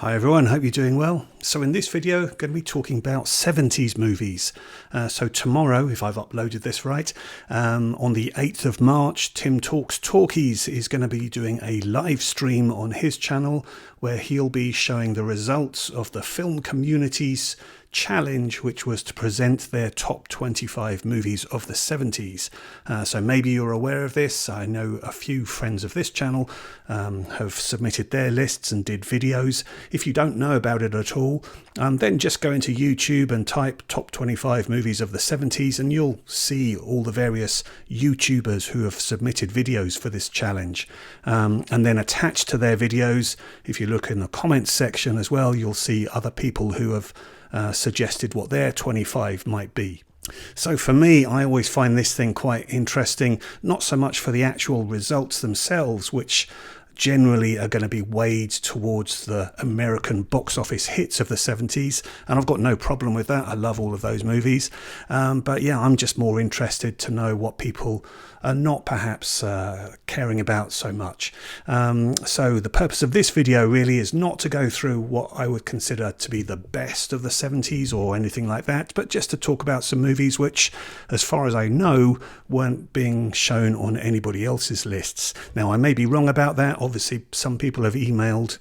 Hi everyone, hope you're doing well. So in this video, I'm going to be talking about 70s movies. So tomorrow, if I've uploaded this right, on the 8th of March, Tim Talks Talkies is going to be doing a live stream on his channel where he'll be showing the results of the film community's challenge, which was to present their top 25 movies of the 70s. So maybe you're aware of this. I know a few friends of this channel have submitted their lists and did videos. If you don't know about it at all, then just go into YouTube and type top 25 movies of the 70s and you'll see all the various YouTubers who have submitted videos for this challenge. And then attached to their videos, if you look in the comments section as well, you'll see other people who have suggested what their 25 might be. So for me, I always find this thing quite interesting, not so much for the actual results themselves, which generally are going to be weighed towards the American box office hits of the 70s, and I've got no problem with that. I love all of those movies, but yeah, I'm just more interested to know what people are not perhaps caring about so much. So the purpose of this video really is not to go through what I would consider to be the best of the 70s or anything like that, but just to talk about some movies which, as far as I know, weren't being shown on anybody else's lists. Now, I may be wrong about that. Obviously, some people have emailed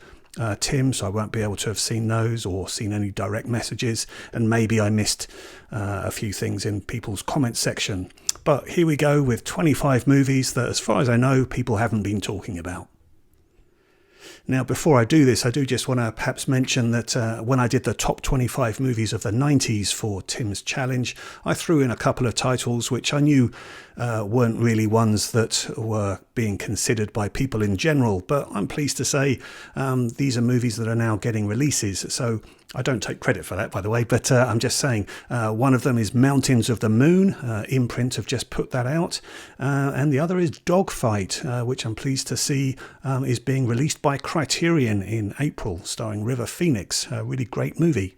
Tim, so I won't be able to have seen those or seen any direct messages, and maybe I missed a few things in people's comment section. But here we go with 25 movies that, as far as I know, people haven't been talking about. Now, before I do this, I do just want to perhaps mention that when I did the top 25 movies of the 90s for Tim's challenge, I threw in a couple of titles which I knew weren't really ones that were being considered by people in general. But I'm pleased to say these are movies that are now getting releases. So I don't take credit for that, by the way, but I'm just saying one of them is Mountains of the Moon. Imprint have just put that out. And the other is Dogfight, which I'm pleased to see is being released by Criterion in April, starring River Phoenix. A really great movie.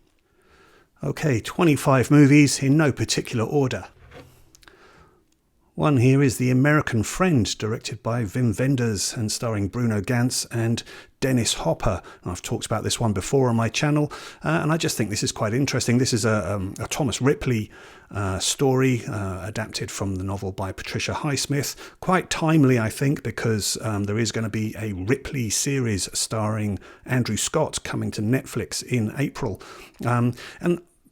Okay, 25 movies in no particular order. One here is The American Friend, directed by Wim Wenders and starring Bruno Ganz and Dennis Hopper. I've talked about this one before on my channel, and I just think this is quite interesting. This is a Thomas Ripley story adapted from the novel by Patricia Highsmith. Quite timely, I think, because there is going to be a Ripley series starring Andrew Scott coming to Netflix in April. And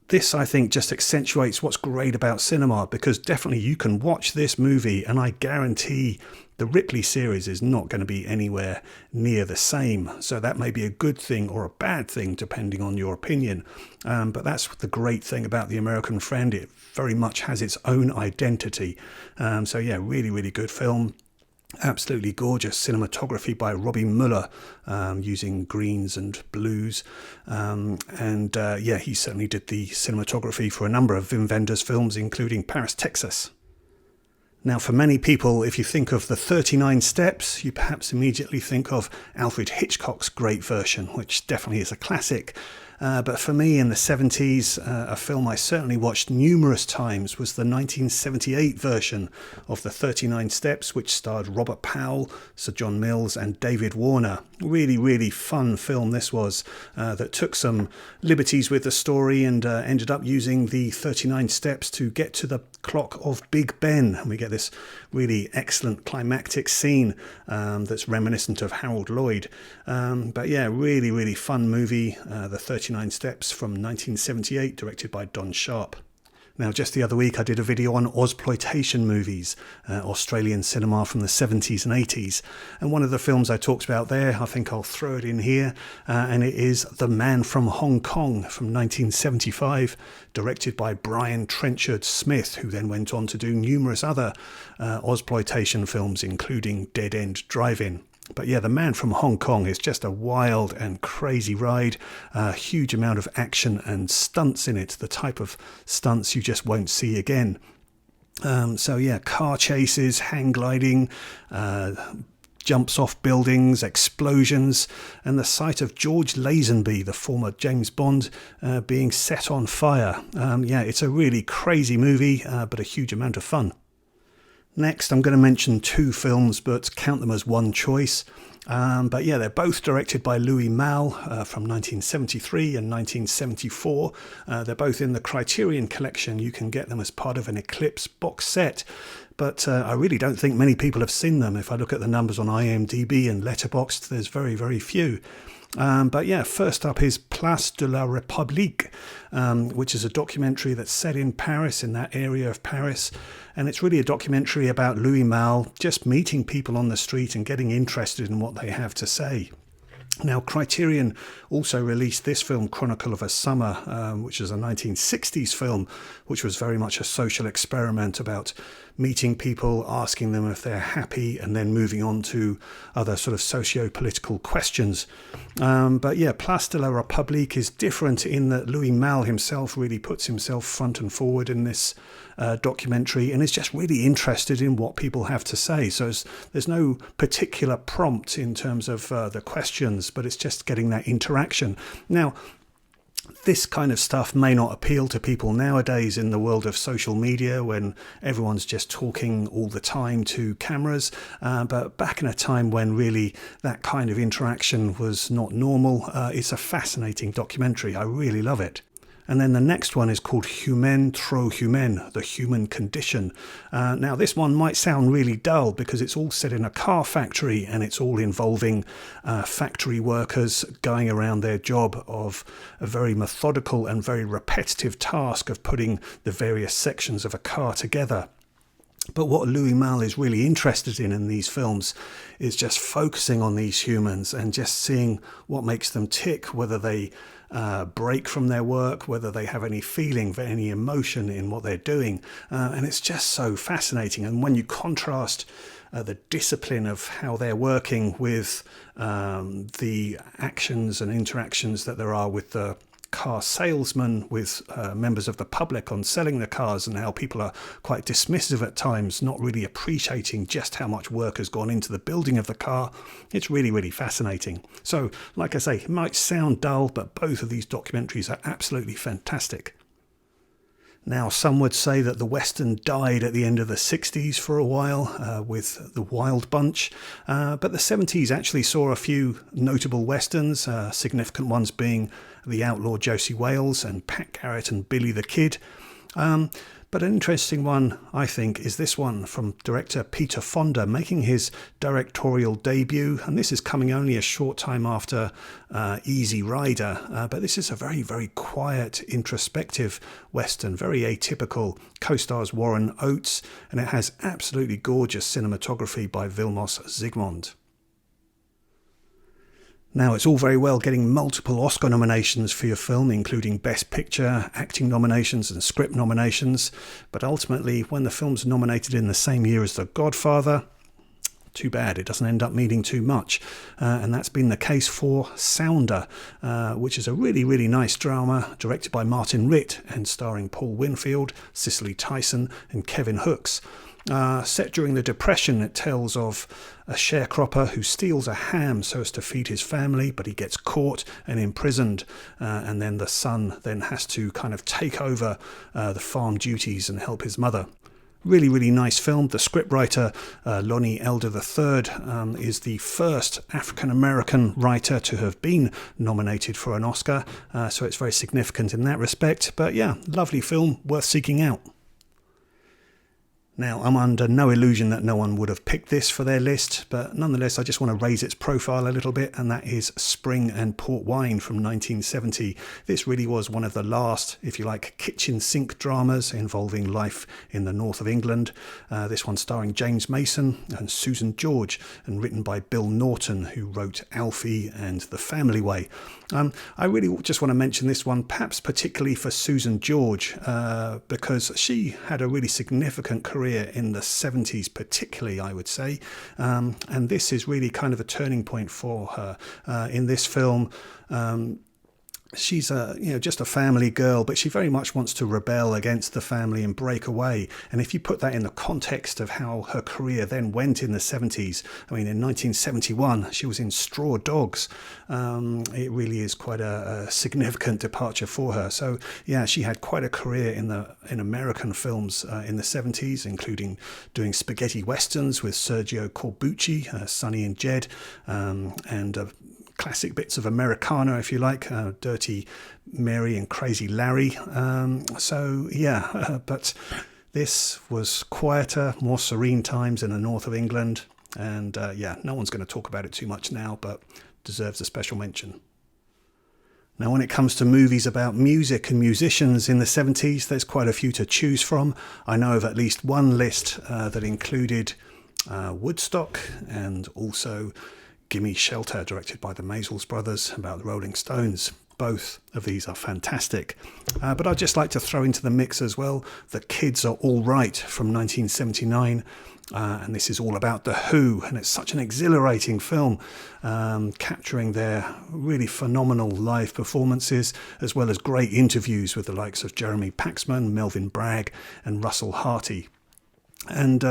this, I think, just accentuates what's great about cinema, because definitely you can watch this movie and I guarantee the Ripley series is not going to be anywhere near the same. So that may be a good thing or a bad thing, depending on your opinion. But that's the great thing about The American Friend. It very much has its own identity. So yeah, really, really good film. Absolutely gorgeous cinematography by Robbie Muller, using greens and blues, and yeah, he certainly did the cinematography for a number of Wim Wenders films, including Paris, Texas. Now, for many people, if you think of the 39 Steps, you perhaps immediately think of Alfred Hitchcock's great version, which definitely is a classic. But for me, in the 70s, a film I certainly watched numerous times was the 1978 version of the 39 Steps, which starred Robert Powell, Sir John Mills and David Warner. Really, really fun film this was, that took some liberties with the story and ended up using the 39 Steps to get to the clock of Big Ben. And we get this really excellent climactic scene that's reminiscent of Harold Lloyd. But yeah, really, really fun movie, the 39 Steps from 1978, directed by Don Sharp. Now, just the other week, I did a video on Ozploitation movies, Australian cinema from the 70s and 80s. And one of the films I talked about there, I think I'll throw it in here, and it is The Man from Hong Kong from 1975, directed by Brian Trenchard Smith, who then went on to do numerous other Ozploitation films, including Dead End Drive-In. But yeah, The Man from Hong Kong is just a wild and crazy ride. A huge amount of action and stunts in it, the type of stunts you just won't see again. So yeah, car chases, hang gliding, jumps off buildings, explosions, and the sight of George Lazenby, the former James Bond, being set on fire. Yeah, it's a really crazy movie, but a huge amount of fun. Next, I'm going to mention two films, but count them as one choice. But yeah, they're both directed by Louis Malle from 1973 and 1974. They're both in the Criterion collection. You can get them as part of an Eclipse box set. But I really don't think many people have seen them. If I look at the numbers on IMDb and Letterboxd, there's very, very few. But yeah, first up is Place de la République, which is a documentary that's set in Paris, in that area of Paris. And it's really a documentary about Louis Malle just meeting people on the street and getting interested in what they have to say. Now, Criterion also released this film, Chronicle of a Summer, which is a 1960s film, which was very much a social experiment about meeting people, asking them if they're happy, and then moving on to other sort of socio-political questions. But yeah, Place de la République is different in that Louis Malle himself really puts himself front and forward in this documentary and is just really interested in what people have to say. So there's no particular prompt in terms of the questions, but it's just getting that interaction. Now, this kind of stuff may not appeal to people nowadays in the world of social media when everyone's just talking all the time to cameras. But back in a time when really that kind of interaction was not normal, it's a fascinating documentary. I really love it. And then the next one is called Humain Trop Humain, The Human Condition. Now, this one might sound really dull because it's all set in a car factory and it's all involving factory workers going around their job of a very methodical and very repetitive task of putting the various sections of a car together. But what Louis Malle is really interested in these films is just focusing on these humans and just seeing what makes them tick, whether they break from their work, whether they have any feeling, any emotion in what they're doing. And it's just so fascinating. And when you contrast the discipline of how they're working with the actions and interactions that there are with the car salesman, with members of the public on selling the cars, and how people are quite dismissive at times, not really appreciating just how much work has gone into the building of the car. It's really, really fascinating. So, like I say, it might sound dull, but both of these documentaries are absolutely fantastic. Now, some would say that the Western died at the end of the 60s for a while with the Wild Bunch, but the 70s actually saw a few notable Westerns, significant ones being The Outlaw Josie Wales and Pat Garrett and Billy the Kid. But an interesting one, I think, is this one from director Peter Fonda, making his directorial debut. And this is coming only a short time after Easy Rider. But this is a very, very quiet, introspective Western, very atypical. Co-stars Warren Oates, and it has absolutely gorgeous cinematography by Vilmos Zsigmond. Now, it's all very well getting multiple Oscar nominations for your film, including Best Picture, acting nominations and script nominations, but ultimately, when the film's nominated in the same year as The Godfather, too bad, it doesn't end up meaning too much. And that's been the case for Sounder, which is a really, really nice drama directed by Martin Ritt and starring Paul Winfield, Cicely Tyson and Kevin Hooks. Set during the Depression, it tells of a sharecropper who steals a ham so as to feed his family, but he gets caught and imprisoned, and then the son then has to kind of take over the farm duties and help his mother. Really, really nice film. The scriptwriter, Lonnie Elder III, is the first African-American writer to have been nominated for an Oscar, so it's very significant in that respect. But yeah, lovely film, worth seeking out. Now, I'm under no illusion that no one would have picked this for their list, but nonetheless, I just want to raise its profile a little bit, and that is Spring and Port Wine from 1970. This really was one of the last, if you like, kitchen sink dramas involving life in the north of England. This one starring James Mason and Susan George, and written by Bill Norton, who wrote Alfie and The Family Way. I really just want to mention this one, perhaps particularly for Susan George, because she had a really significant career in the 70s, particularly, I would say. And this is really kind of a turning point for her. In this film, she's just a family girl, but she very much wants to rebel against the family and break away. And if you put that in the context of how her career then went in the 70s, I mean, in 1971 she was in Straw Dogs. It really is quite a significant departure for her. So yeah, she had quite a career in American films in the 70s, including doing spaghetti westerns with Sergio Corbucci, Sonny and Jed, and classic bits of Americana, if you like, Dirty Mary and Crazy Larry. But this was quieter, more serene times in the north of England. And no one's going to talk about it too much now, but deserves a special mention. Now, when it comes to movies about music and musicians in the 70s, there's quite a few to choose from. I know of at least one list that included Woodstock and also Gimme Shelter, directed by the Maysles brothers, about the Rolling Stones. Both of these are fantastic. But I'd just like to throw into the mix as well The Kids Are All Right from 1979. And this is all about The Who, and it's such an exhilarating film, capturing their really phenomenal live performances, as well as great interviews with the likes of Jeremy Paxman, Melvin Bragg and Russell Harty. And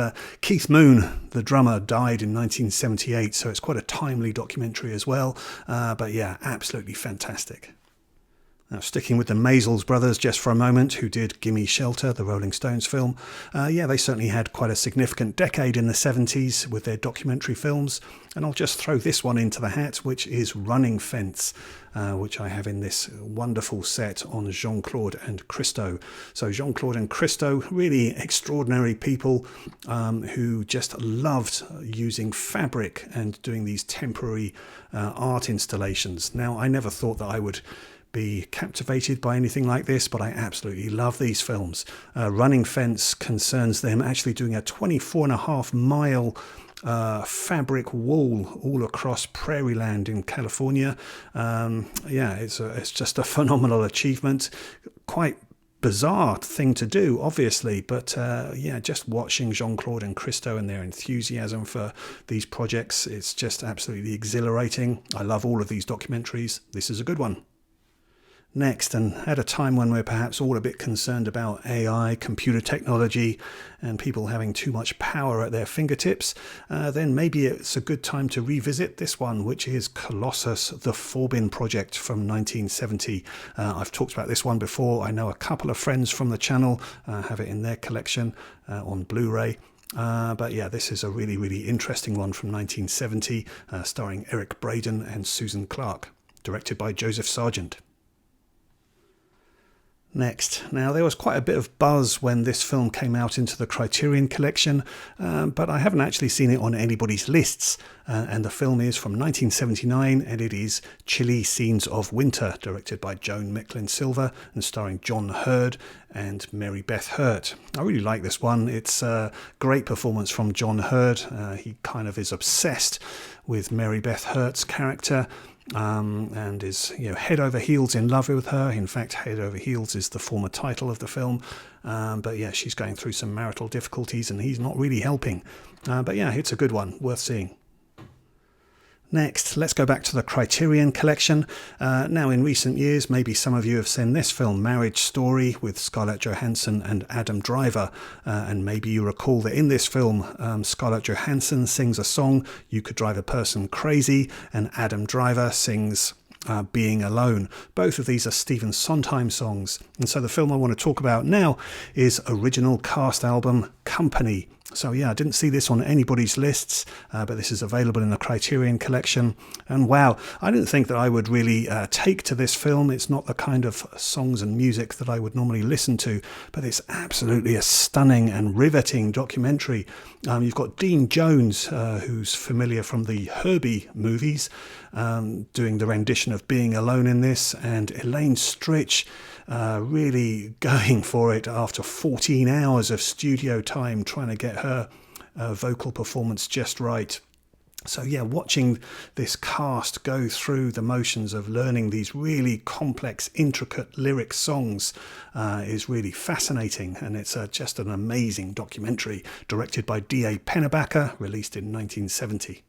Keith Moon, the drummer, died in 1978, so it's quite a timely documentary as well. But yeah, absolutely fantastic. Now, sticking with the Maysles brothers just for a moment, who did Gimme Shelter, the Rolling Stones film. They certainly had quite a significant decade in the 70s with their documentary films. And I'll just throw this one into the hat, which is Running Fence, which I have in this wonderful set on Jean-Claude and Christo. So Jean-Claude and Christo, really extraordinary people who just loved using fabric and doing these temporary art installations. Now, I never thought that I would be captivated by anything like this, but I absolutely love these films. Running Fence concerns them actually doing a 24.5-mile fabric wall all across prairie land in California. It's just a phenomenal achievement. Quite bizarre thing to do, obviously, but just watching Jean-Claude and Christo and their enthusiasm for these projects, it's just absolutely exhilarating. I love all of these documentaries. This is a good one. Next, and at a time when we're perhaps all a bit concerned about AI, computer technology, and people having too much power at their fingertips, then maybe it's a good time to revisit this one, which is Colossus, the Forbin Project from 1970. I've talked about this one before. I know a couple of friends from the channel have it in their collection on Blu-ray. This is a really, really interesting one from 1970, starring Eric Braeden and Susan Clark, directed by Joseph Sargent. Next, now there was quite a bit of buzz when this film came out into the Criterion collection, but I haven't actually seen it on anybody's lists, and the film is from 1979, and it is Chilly Scenes of Winter, directed by Joan Mecklin Silver and starring John Hurd and Mary Beth Hurt. I really like this one. It's a great performance from John Hurd. He kind of is obsessed with Mary Beth Hurt's character, and is head over heels in love with her. In fact, Head Over Heels is the former title of the film. She's going through some marital difficulties and he's not really helping. It's a good one, worth seeing. Next, let's go back to the Criterion collection. Now, in recent years, maybe some of you have seen this film, Marriage Story, with Scarlett Johansson and Adam Driver. And maybe you recall that in this film, Scarlett Johansson sings a song, You Could Drive a Person Crazy, and Adam Driver sings Being Alone. Both of these are Stephen Sondheim songs. And so the film I want to talk about now is original cast album Company. So I didn't see this on anybody's lists, but this is available in the Criterion collection. And wow, I didn't think that I would really take to this film. It's not the kind of songs and music that I would normally listen to, but it's absolutely a stunning and riveting documentary. You've got Dean Jones, who's familiar from the Herbie movies, doing the rendition of Being Alone in this, and Elaine Stritch really going for it after 14 hours of studio time trying to get her vocal performance just right. So watching this cast go through the motions of learning these really complex, intricate lyric songs is really fascinating, and it's just an amazing documentary directed by D.A. Pennebaker, released in 1970.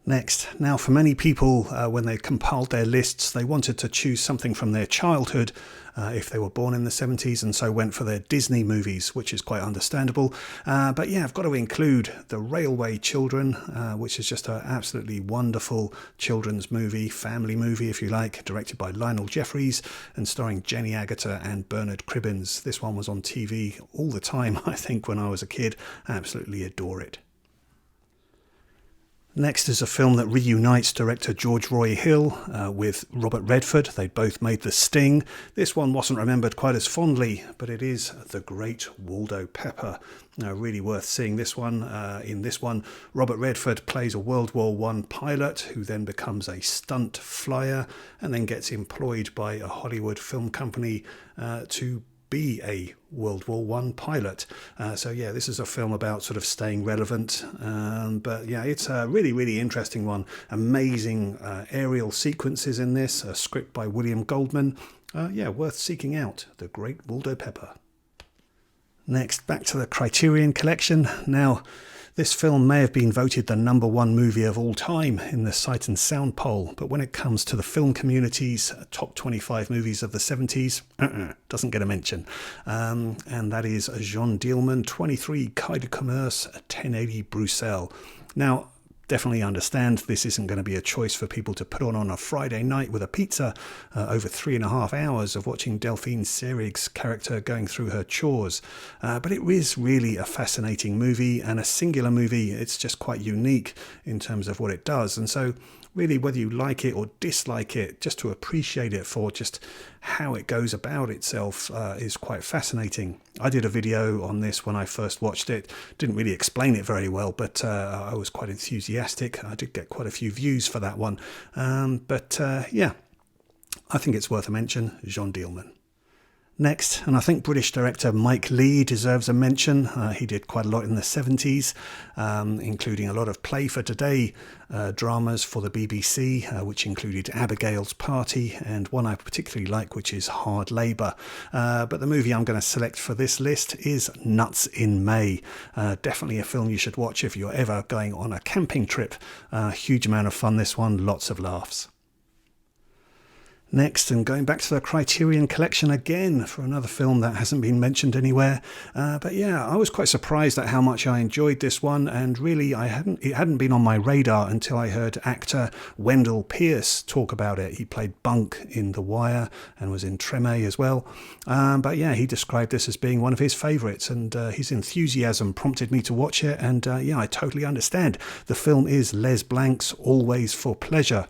Next, now for many people, when they compiled their lists, they wanted to choose something from their childhood if they were born in the 70s, and so went for their Disney movies, which is quite understandable. But yeah, I've got to include The Railway Children, which is just an absolutely wonderful children's movie, family movie if you like, directed by Lionel Jeffries and starring Jenny Agutter and Bernard Cribbins. This one was on TV all the time, I think, when I was a kid. I absolutely adore it. Next is a film that reunites director George Roy Hill with Robert Redford. They both made The Sting. This one wasn't remembered quite as fondly, but it is The Great Waldo Pepper. Really worth seeing this one. In this one, Robert Redford plays a World War I pilot who then becomes a stunt flyer and then gets employed by a Hollywood film company to be a World War I pilot. So yeah, this is a film about sort of staying relevant, but yeah, it's a really, really interesting one. Amazing aerial sequences in this, a script by William Goldman. Yeah, worth seeking out, The Great Waldo Pepper. Next, back to the Criterion Collection. Now, this film may have been voted the #1 movie of all time in the Sight and Sound poll, but when it comes to the film community's top 25 movies of the 70s, doesn't get a mention. And that is Jean Dielman, 23 Quai du Commerce, 1080 Bruxelles. Now, definitely understand this isn't going to be a choice for people to put on a Friday night with a pizza over 3.5 hours of watching Delphine Seyrig's character going through her chores. But it is really a fascinating movie and a singular movie. It's just quite unique in terms of what it does. And so really, whether you like it or dislike it, just to appreciate it for just how it goes about itself is quite fascinating. I did a video on this when I first watched it. Didn't really explain it very well, but I was quite enthusiastic. I did get quite a few views for that one. Yeah, I think it's worth a mention. Jean Dielman. Next, and I think British director Mike Leigh deserves a mention. He did quite a lot in the 70s, including a lot of Play for Today dramas for the BBC, which included Abigail's Party and one I particularly like, which is Hard Labour. But the movie I'm going to select for this list is Nuts in May. Definitely a film you should watch if you're ever going on a camping trip. Huge amount of fun, this one, lots of laughs. Next, and going back to the Criterion Collection again for another film that hasn't been mentioned anywhere. But yeah, I was quite surprised at how much I enjoyed this one, and really it hadn't been on my radar until I heard actor Wendell Pierce talk about it. He played Bunk in The Wire and was in Treme as well. But yeah, he described this as being one of his favourites, and his enthusiasm prompted me to watch it, and yeah, I totally understand. The film is Les Blanc's Always for Pleasure.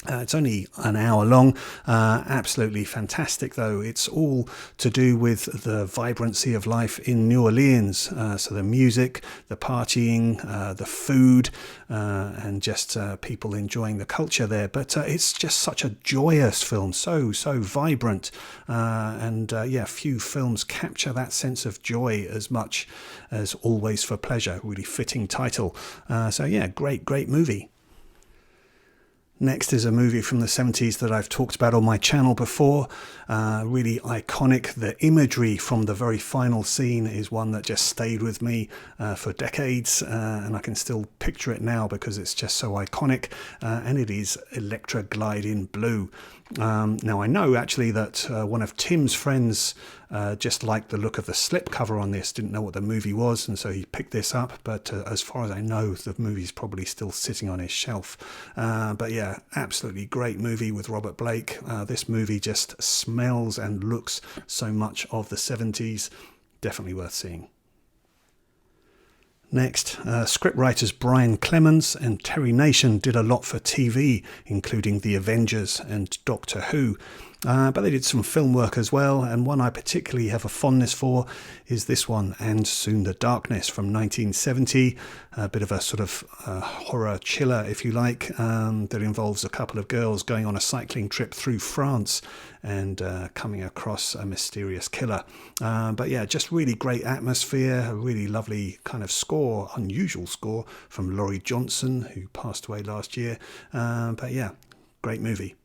It's only an hour long, absolutely fantastic though. It's all to do with the vibrancy of life in New Orleans. So the music, the partying, the food, and just people enjoying the culture there. But it's just such a joyous film, so vibrant. And yeah, few films capture that sense of joy as much as Always for Pleasure. Really fitting title. So yeah, great movie. Next is a movie from the 70s that I've talked about on my channel before. Really iconic. The imagery from the very final scene is one that just stayed with me for decades, and I can still picture it now because it's just so iconic, and it is Electra Glide in Blue. Now I know actually that one of Tim's friends just liked the look of the slipcover on this, didn't know what the movie was, and so he picked this up, but as far as I know, the movie's probably still sitting on his shelf. But yeah, absolutely great movie with Robert Blake. This movie just smells and looks so much of the 70s. Definitely worth seeing. Next, scriptwriters Brian Clemens and Terry Nation did a lot for TV, including The Avengers and Doctor Who. But they did some film work as well, and one I particularly have a fondness for is this one, And Soon the Darkness, from 1970. A bit of a sort of horror chiller, if you like, that involves a couple of girls going on a cycling trip through France and coming across a mysterious killer. But yeah, just really great atmosphere, a really lovely kind of score, unusual score from Laurie Johnson, who passed away last year. But yeah, great movie.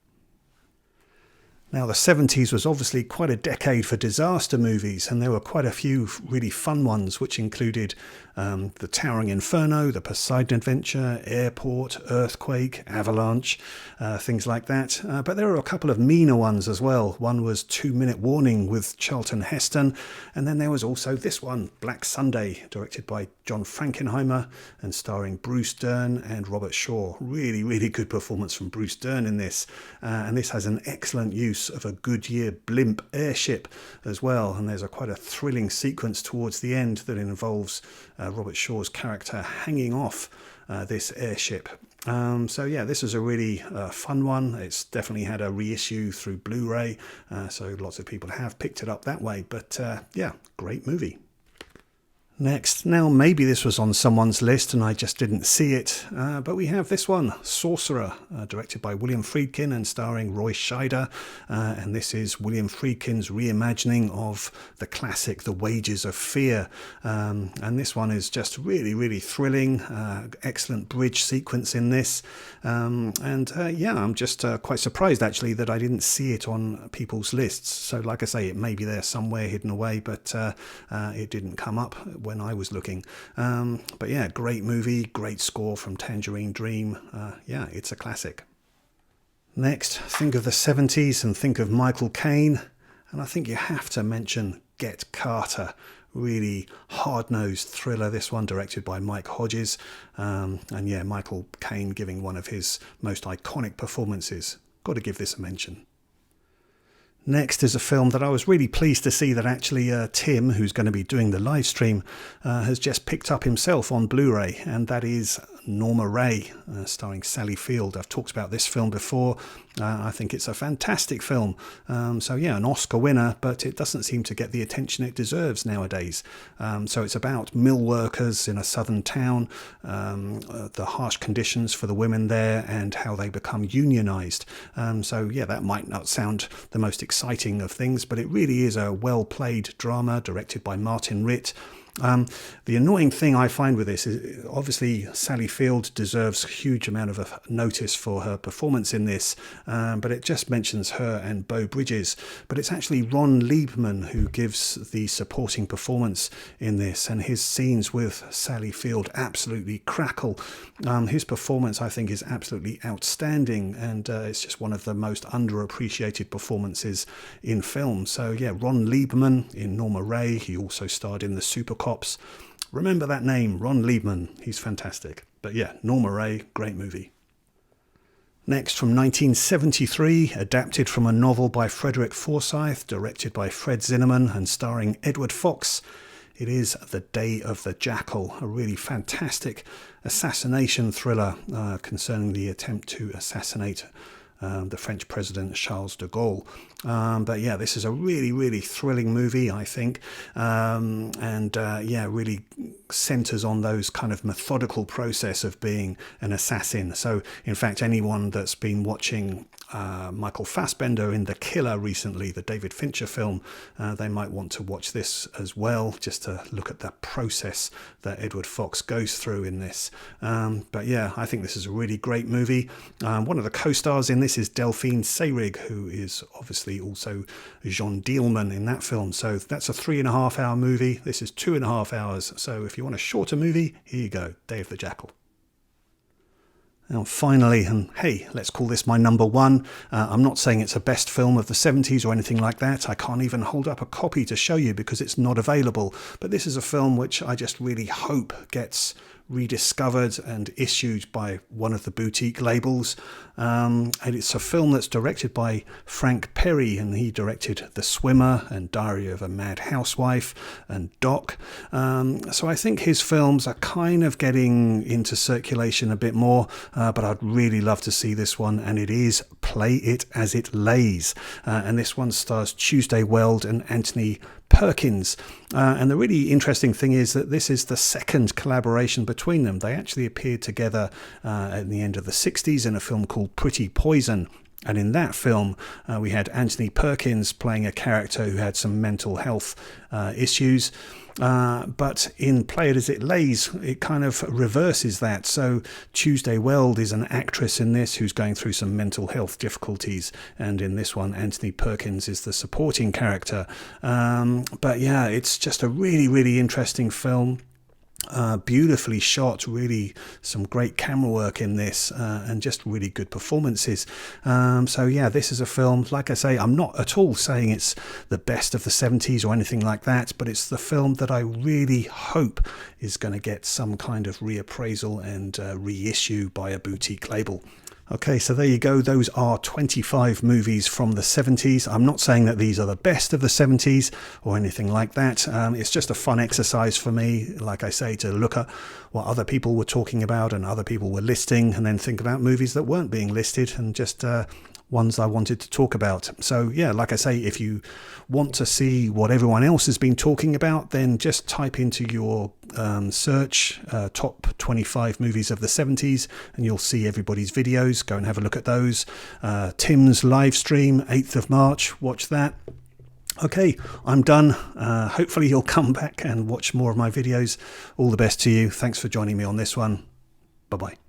Now, the 70s was obviously quite a decade for disaster movies, and there were quite a few really fun ones, which included The Towering Inferno, The Poseidon Adventure, Airport, Earthquake, Avalanche, things like that. But there were a couple of meaner ones as well. One was 2 Minute Warning with Charlton Heston, and then there was also this one, Black Sunday, directed by John Frankenheimer and starring Bruce Dern and Robert Shaw. Really, really good performance from Bruce Dern in this. And this has an excellent use of a Goodyear blimp airship as well. And there's quite a thrilling sequence towards the end that involves Robert Shaw's character hanging off this airship. So yeah, this is a really fun one. It's definitely had a reissue through Blu-ray, so lots of people have picked it up that way. But yeah, great movie. Next, now maybe this was on someone's list and I just didn't see it, but we have this one, Sorcerer, directed by William Friedkin and starring Roy Scheider, and this is William Friedkin's reimagining of the classic The Wages of Fear, and this one is just really, really thrilling, excellent bridge sequence in this, and yeah, I'm just quite surprised actually that I didn't see it on people's lists. So like I say, it may be there somewhere hidden away, but it didn't come up when I was looking. But yeah, great movie, great score from Tangerine Dream. Yeah, it's a classic. Next, think of the 70s and think of Michael Caine, and I think you have to mention Get Carter. Really hard-nosed thriller, this one, directed by Mike Hodges, and yeah, Michael Caine giving one of his most iconic performances. Got to give this a mention. Next is a film that I was really pleased to see that actually Tim, who's going to be doing the live stream, has just picked up himself on Blu-ray, and that is Norma Ray, starring Sally Field. I've talked about this film before. I think it's a fantastic film. So yeah, an Oscar winner, but it doesn't seem to get the attention it deserves nowadays. So it's about mill workers in a southern town, the harsh conditions for the women there and how they become unionized. So yeah, that might not sound the most exciting of things, but it really is a well-played drama directed by Martin Ritt. The annoying thing I find with this is obviously Sally Field deserves a huge amount of notice for her performance in this, but it just mentions her and Beau Bridges. But it's actually Ron Liebman who gives the supporting performance in this, and his scenes with Sally Field absolutely crackle. His performance, I think, is absolutely outstanding, and it's just one of the most underappreciated performances in film. So yeah, Ron Liebman in Norma Ray. He also starred in The Super Cops. Remember that name, Ron Liebman. He's fantastic. But yeah, Norma Ray, great movie. Next, from 1973, adapted from a novel by Frederick Forsyth, directed by Fred Zinnemann and starring Edward Fox, it is The Day of the Jackal, a really fantastic assassination thriller concerning the attempt to assassinate the French president Charles de Gaulle. But yeah, this is a really, really thrilling movie, I think, and yeah, really centres on those kind of methodical process of being an assassin. So in fact, anyone that's been watching Michael Fassbender in The Killer recently, the David Fincher film, they might want to watch this as well, just to look at that process that Edward Fox goes through in this. But yeah, I think this is a really great movie. One of the co-stars in this is Delphine Seyrig, who is obviously also Jean Dielman in that film. So that's a 3.5 hour movie. This is 2.5 hours. So if you want a shorter movie, here you go, Day of the Jackal. Now finally, and hey, let's call this my number one. I'm not saying it's a best film of the 70s or anything like that. I can't even hold up a copy to show you because it's not available. But this is a film which I just really hope gets rediscovered and issued by one of the boutique labels. And it's a film that's directed by Frank Perry, and he directed The Swimmer and Diary of a Mad Housewife and Doc. So I think his films are kind of getting into circulation a bit more, but I'd really love to see this one, and it is Play It As It Lays. And this one stars Tuesday Weld and Anthony Perkins. And the really interesting thing is that this is the second collaboration between them. They actually appeared together at the end of the 60s in a film called Pretty Poison. And in that film, we had Anthony Perkins playing a character who had some mental health issues. But in Play It As It Lays, it kind of reverses that. So Tuesday Weld is an actress in this who's going through some mental health difficulties. And in this one, Anthony Perkins is the supporting character. But yeah, it's just a really, really interesting film. Beautifully shot, really some great camera work in this, and just really good performances. So yeah, this is a film, like I say, I'm not at all saying it's the best of the 70s or anything like that, but it's the film that I really hope is going to get some kind of reappraisal and reissue by a boutique label. Okay, so there you go. Those are 25 movies from the 70s. I'm not saying that these are the best of the 70s or anything like that. It's just a fun exercise for me, like I say, to look at what other people were talking about and other people were listing, and then think about movies that weren't being listed and just ones I wanted to talk about. So yeah, like I say, if you want to see what everyone else has been talking about, then just type into your search top 25 movies of the 70s and you'll see everybody's videos. Go and have a look at those. Tim's live stream 8th of March, watch that. Okay, I'm done. Hopefully you'll come back and watch more of my videos. All the best to you. Thanks for joining me on this one. Bye bye.